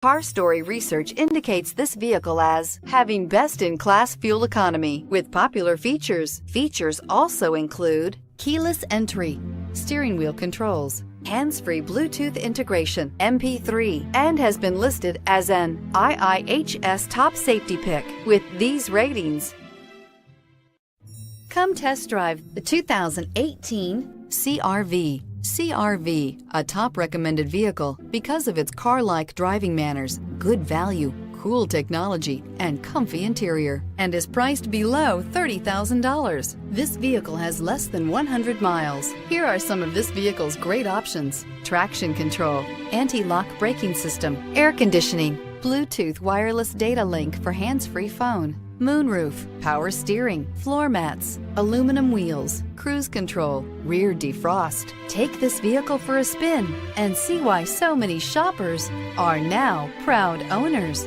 Car Story research indicates this vehicle as having best-in-class fuel economy with popular features. Features also include keyless entry, steering wheel controls, hands-free Bluetooth integration, MP3, and has been listed as an IIHS top safety pick with these ratings. Come test drive the 2018 CR-V. CR-V, a top recommended vehicle because of its car-like driving manners, good value, cool technology, and comfy interior, and is priced below $30,000. This vehicle has less than 100 miles. Here are some of this vehicle's great options: traction control, anti-lock braking system, air conditioning, Bluetooth wireless data link for hands-free phone, moonroof, power steering, floor mats, aluminum wheels, cruise control, rear defrost. Take this vehicle for a spin and see why so many shoppers are now proud owners.